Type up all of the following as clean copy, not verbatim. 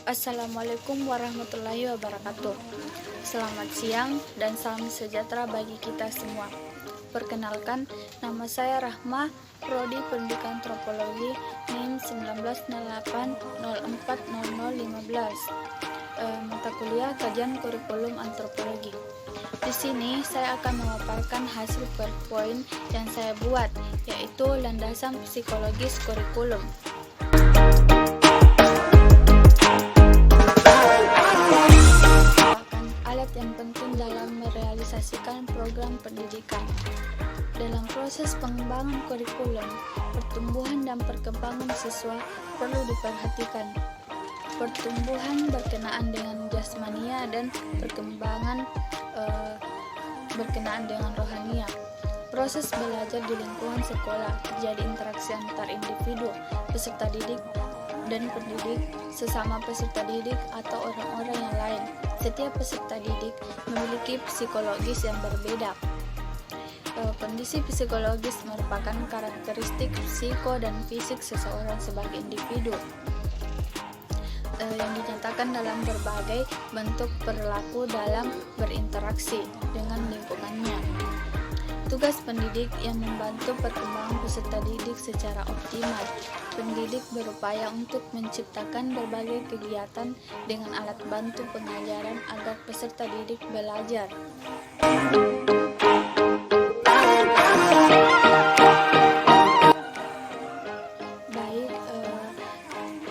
Assalamualaikum warahmatullahi wabarakatuh. Selamat siang dan salam sejahtera bagi kita semua. Perkenalkan, nama saya Rahma, Prodi Pendidikan Antropologi, NIM 1908040015. Mata kuliah Kajian Kurikulum Antropologi. Di sini saya akan memaparkan hasil PowerPoint yang saya buat, yaitu landasan psikologis kurikulum. Alat yang penting dalam merealisasikan program pendidikan. Dalam proses pengembangan kurikulum, pertumbuhan dan perkembangan siswa perlu diperhatikan. Pertumbuhan berkenaan dengan jasmania dan perkembangan berkenaan dengan rohania. Proses belajar di lingkungan sekolah terjadi interaksi antar individu, peserta didik dan pendidik, sesama peserta didik atau orang-orang yang lain. Setiap peserta didik memiliki psikologis yang berbeda. Kondisi psikologis merupakan karakteristik psiko dan fisik seseorang sebagai individu yang dinyatakan dalam berbagai bentuk perilaku dalam berinteraksi dengan lingkungannya. Tugas pendidik yang membantu perkembangan peserta didik secara optimal. Pendidik berupaya untuk menciptakan berbagai kegiatan dengan alat bantu pengajaran agar peserta didik belajar.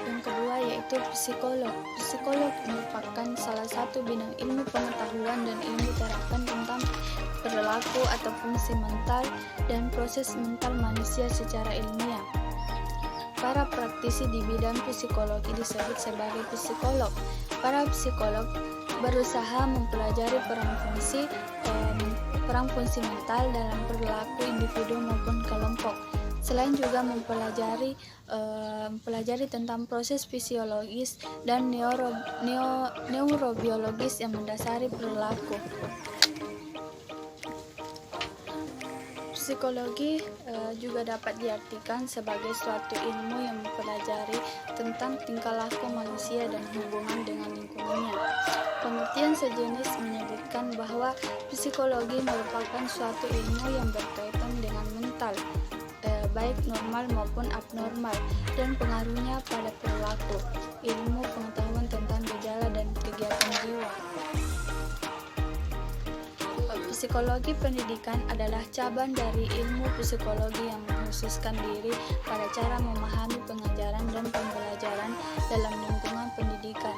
Yang kedua yaitu psikolog. Psikolog merupakan salah satu bidang ilmu pengetahuan dan ilmu terapan tentang perilaku atau fungsi mental dan proses mental manusia secara ilmiah. Para praktisi di bidang psikologi disebut sebagai psikolog. Para psikolog berusaha mempelajari peran fungsi mental dalam perilaku individu maupun kelompok. Selain juga mempelajari tentang proses fisiologis dan neurobiologis yang mendasari perilaku. Psikologi juga dapat diartikan sebagai suatu ilmu yang mempelajari tentang tingkah laku manusia dan hubungan dengan lingkungannya. Pengertian sejenis menyebutkan bahwa psikologi merupakan suatu ilmu yang berkaitan dengan mental, baik normal maupun abnormal, dan pengaruhnya pada perilaku. Ilmu pengetahuan tentang gejala dan kegiatan jiwa. Psikologi pendidikan adalah cabang dari ilmu psikologi yang mengkhususkan diri pada cara memahami pengajaran dan pembelajaran dalam lingkungan pendidikan.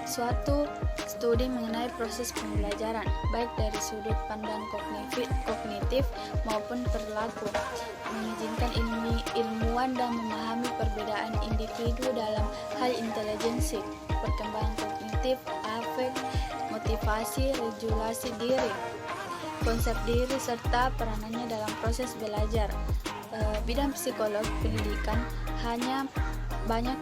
Suatu studi mengenai proses pembelajaran, baik dari sudut pandang kognitif maupun perilaku, mengizinkan ilmuwan dan memahami perbedaan individu dalam hal intelijensi, perkembangan kognitif, afek, motivasi, regulasi diri, konsep diri, serta peranannya dalam proses belajar. Bidang psikolog pendidikan hanya banyak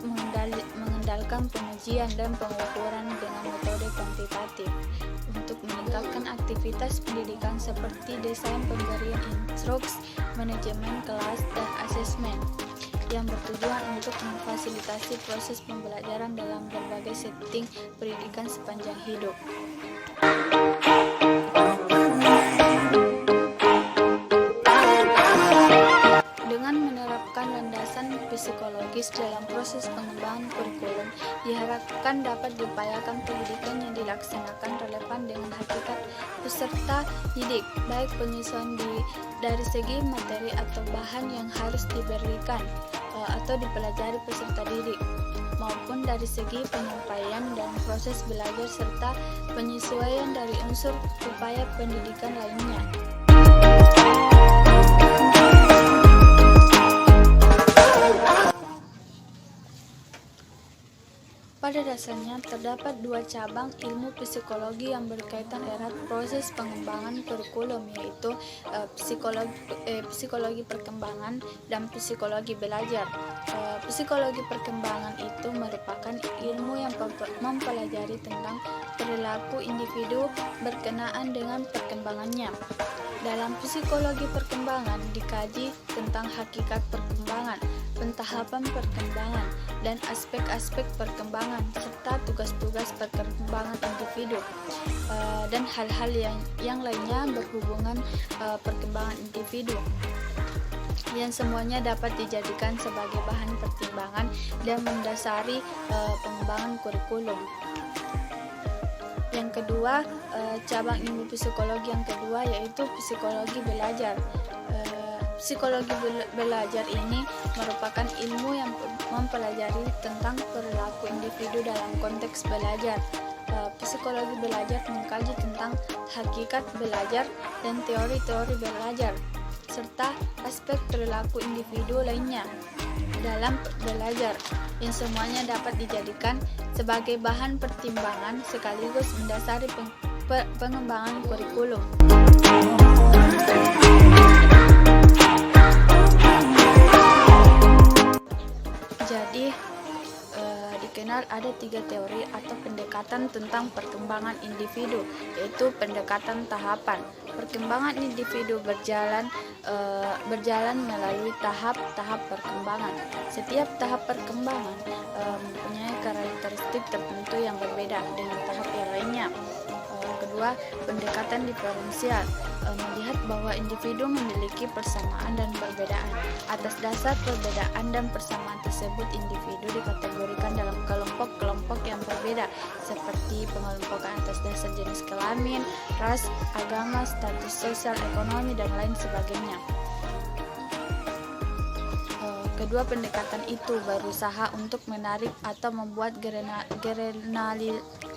mengendalikan pengujian dan pengukuran dengan metode kuantitatif untuk meningkatkan aktivitas pendidikan seperti desain pemberian instruksi, manajemen kelas, dan asesmen yang bertujuan untuk memfasilitasi proses pembelajaran dalam berbagai setting pendidikan sepanjang hidup. Dengan menerapkan landasan psikologis dalam proses pengembangan kurikulum, diharapkan dapat diupayakan pendidikan yang dilaksanakan relevan dengan hakikat peserta didik, baik penyesuaian dari segi materi atau bahan yang harus diberikan atau dipelajari peserta didik, maupun dari segi penyampaian dan proses belajar serta penyesuaian dari unsur upaya pendidikan lainnya. Pada dasarnya, terdapat dua cabang ilmu psikologi yang berkaitan erat proses pengembangan kurikulum, yaitu psikologi perkembangan dan psikologi belajar. Psikologi perkembangan itu merupakan ilmu yang mempelajari tentang perilaku individu berkenaan dengan perkembangannya. Dalam psikologi perkembangan dikaji tentang hakikat perkembangan, pentahapan perkembangan, dan aspek-aspek perkembangan, serta tugas-tugas perkembangan individu, dan hal-hal yang lainnya berhubungan perkembangan individu, yang semuanya dapat dijadikan sebagai bahan pertimbangan dan mendasari pengembangan kurikulum. Yang kedua, cabang ilmu psikologi yang kedua yaitu psikologi belajar. Psikologi belajar ini merupakan ilmu yang mempelajari tentang perilaku individu dalam konteks belajar. Psikologi belajar mengkaji tentang hakikat belajar dan teori-teori belajar, serta aspek perilaku individu lainnya dalam belajar, yang semuanya dapat dijadikan sebagai bahan pertimbangan sekaligus mendasari pengembangan kurikulum. Jadi, dikenal ada 3 teori atau pendekatan tentang perkembangan individu, yaitu pendekatan tahapan. Perkembangan individu berjalan melalui tahap-tahap perkembangan. Setiap tahap perkembangan mempunyai karakteristik tertentu yang berbeda dengan tahap yang lainnya. Kedua, pendekatan diferensial, melihat bahwa individu memiliki persamaan dan perbedaan. Atas dasar perbedaan dan persamaan tersebut, individu dikategorikan dalam kelompok-kelompok yang berbeda, seperti pengelompokan atas dasar jenis kelamin, ras, agama, status sosial, ekonomi, dan lain sebagainya. Kedua pendekatan itu berusaha untuk menarik atau membuat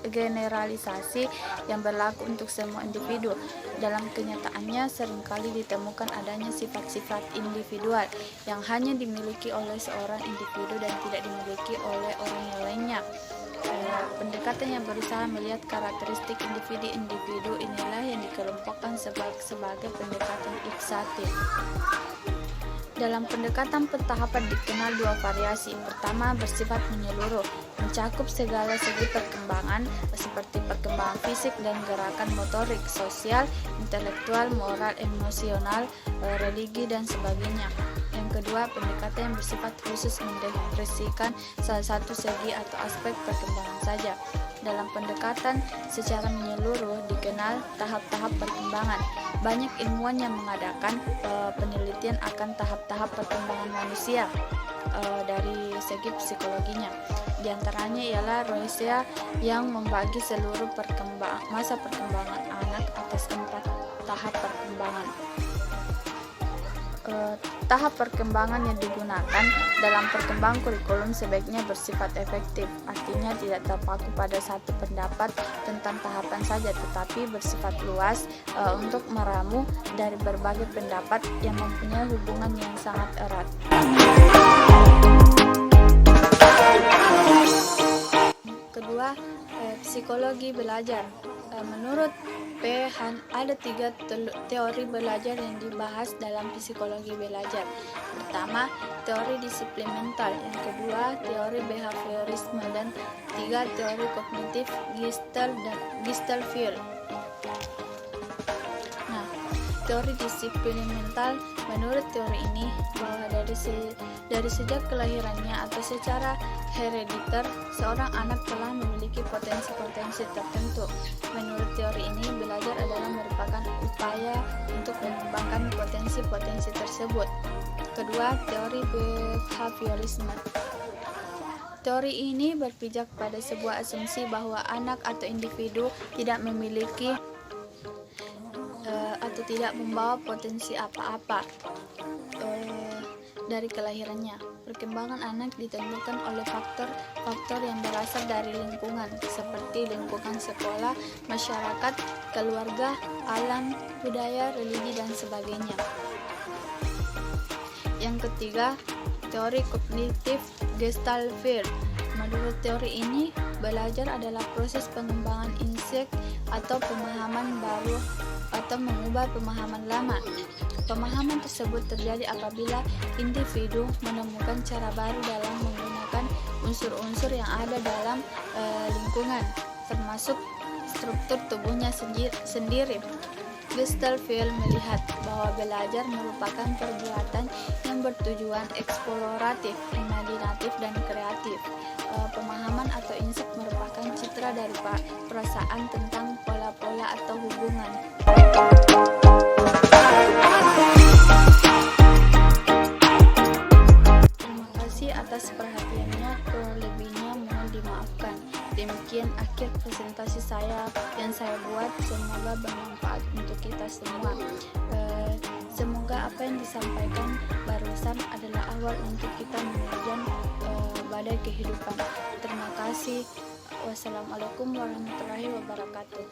generalisasi yang berlaku untuk semua individu. Dalam kenyataannya, seringkali ditemukan adanya sifat-sifat individual yang hanya dimiliki oleh seorang individu dan tidak dimiliki oleh orang yang lainnya. Pendekatan yang berusaha melihat karakteristik individu inilah yang dikelompokkan sebagai pendekatan iksatif. Dalam pendekatan pentahapan dikenal 2 variasi. Pertama, bersifat menyeluruh, mencakup segala segi perkembangan seperti perkembangan fisik dan gerakan motorik, sosial, intelektual, moral, emosional, religi, dan sebagainya. Yang kedua, pendekatan yang bersifat khusus mendefinisikan salah satu segi atau aspek perkembangan saja. Dalam pendekatan secara menyeluruh dikenal tahap-tahap perkembangan. Banyak ilmuwan yang mengadakan penelitian akan tahap-tahap perkembangan manusia dari segi psikologinya. Di antaranya ialah Rousseau yang membagi seluruh masa perkembangan anak atas 4 tahap perkembangan. Tahap perkembangan yang digunakan dalam perkembangan kurikulum sebaiknya bersifat efektif, artinya tidak terpaku pada satu pendapat tentang tahapan saja, tetapi bersifat luas untuk meramu dari berbagai pendapat yang mempunyai hubungan yang sangat erat. Kedua, psikologi belajar. Menurut P. Han, ada 3 teori belajar yang dibahas dalam psikologi belajar. Pertama, teori disiplin mental. Yang kedua, teori behaviorisme. Dan 3, teori kognitif Gestalt field. Nah, teori disiplin mental, menurut teori ini bahwa dari sejak kelahirannya atau secara herediter, seorang anak telah memiliki potensi-potensi tertentu. Menurut teori ini, belajar adalah merupakan upaya untuk mengembangkan potensi-potensi tersebut. Kedua, teori behaviorisme. Teori ini berpijak pada sebuah asumsi bahwa anak atau individu tidak memiliki atau tidak membawa potensi apa-apa dari kelahirannya. Perkembangan anak ditentukan oleh faktor-faktor yang berasal dari lingkungan, seperti lingkungan sekolah, masyarakat, keluarga, alam, budaya, religi, dan sebagainya. Yang ketiga, teori kognitif Gestalt field. Menurut teori ini, belajar adalah proses pengembangan insight atau pemahaman baru atau mengubah pemahaman lama. Pemahaman tersebut terjadi apabila individu menemukan cara baru dalam menggunakan unsur-unsur yang ada dalam lingkungan, termasuk struktur tubuhnya sendiri. Gestaltfil melihat bahwa belajar merupakan perbuatan yang bertujuan eksploratif, imajinatif, dan kreatif. Pemahaman atau insight merupakan citra dari perasaan tentang pola-pola atau hubungan. Terima kasih atas perhatiannya, kelebihnya mohon dimaafkan. Demikian akhir presentasi saya yang saya buat, semoga bermanfaat untuk kita semua. Semoga apa yang disampaikan barusan adalah awal untuk kita menerjang badai kehidupan. Terima kasih. Wassalamualaikum warahmatullahi wabarakatuh.